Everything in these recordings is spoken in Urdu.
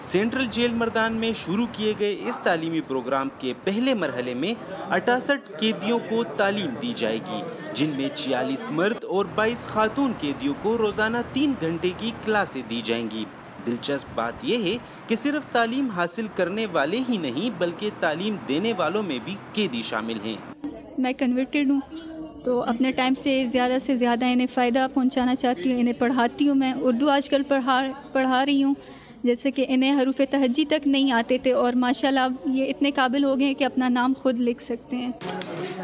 سینٹرل جیل مردان میں شروع کیے گئے اس تعلیمی پروگرام کے پہلے مرحلے میں 68 قیدیوں کو تعلیم دی جائے گی، جن میں 46 مرد اور 22 خاتون قیدیوں کو روزانہ 3 گھنٹے کی کلاسیں دی جائیں گی۔ دلچسپ بات یہ ہے کہ صرف تعلیم حاصل کرنے والے ہی نہیں بلکہ تعلیم دینے والوں میں بھی قیدی شامل ہیں۔ میں کنورٹڈ ہوں تو اپنے ٹائم سے زیادہ انہیں فائدہ پہنچانا چاہتی ہوں، انہیں پڑھاتی ہوں۔ میں اردو آج کل پڑھا رہی ہوں، جیسے کہ انہیں حروف تہجی تک نہیں آتے تھے اور ماشاءاللہ یہ اتنے قابل ہو گئے ہیں کہ اپنا نام خود لکھ سکتے ہیں۔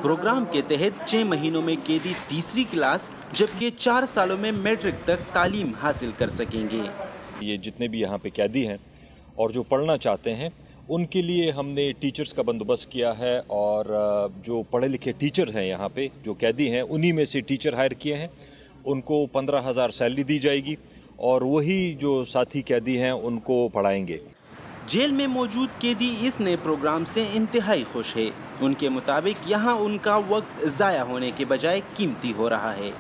پروگرام کے تحت 6 مہینوں میں قیدی تیسری کلاس جبکہ 4 سالوں میں میٹرک تک تعلیم حاصل کر سکیں گے۔ یہ جتنے بھی یہاں پہ قیدی ہیں اور جو پڑھنا چاہتے ہیں ان کے لیے ہم نے ٹیچرز کا بندوبست کیا ہے، اور جو پڑھے لکھے ٹیچر ہیں یہاں پہ جو قیدی ہیں انہی میں سے ٹیچر ہائر کیے ہیں، ان کو 15,000 سیلری دی جائے گی اور وہی جو ساتھی قیدی ہیں ان کو پڑھائیں گے۔ جیل میں موجود قیدی اس نئے پروگرام سے انتہائی خوش ہے۔ ان کے مطابق یہاں ان کا وقت ضائع ہونے کے بجائے قیمتی ہو رہا ہے۔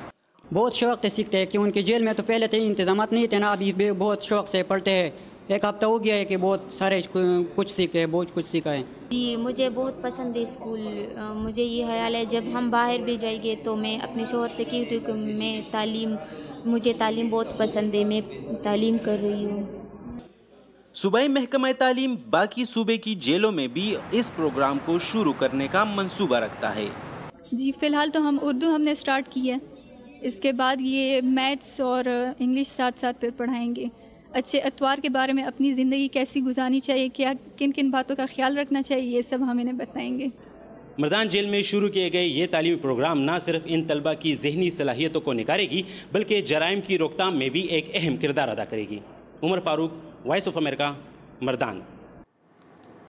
بہت شوق سے سیکھتے ہیں کہ ان کے جیل میں تو پہلے تو انتظامات نہیں تھے نا، ابھی بہت شوق سے پڑھتے ہیں۔ 1 ہفتہ ہو گیا ہے کہ بہت سارے کچھ سیکھے، بہت کچھ سیکھا ہے۔ جی مجھے بہت پسند ہے اسکول۔ مجھے یہ خیال ہے جب ہم باہر بھی جائیں گے تو میں اپنے شوہر سے کہتی ہوں کہ مجھے تعلیم بہت پسند ہے، میں تعلیم کر رہی ہوں۔ صوبائی محکمہ تعلیم باقی صوبے کی جیلوں میں بھی اس پروگرام کو شروع کرنے کا منصوبہ رکھتا ہے۔ جی فی الحال تو اردو نے سٹارٹ کی ہے، اس کے بعد یہ میتھس اور انگلش ساتھ پھر پڑھائیں گے۔ اچھے اتوار کے بارے میں، اپنی زندگی کیسی گزارنی چاہیے، کیا کن باتوں کا خیال رکھنا چاہیے، یہ سب ہم انہیں بتائیں گے۔ مردان جیل میں شروع کیے گئے یہ تعلیمی پروگرام نہ صرف ان طلبہ کی ذہنی صلاحیتوں کو نکھارے گی بلکہ جرائم کی روک تھام میں بھی ایک اہم کردار ادا کرے گی۔ عمر فاروق، وائس آف امریکہ، مردان۔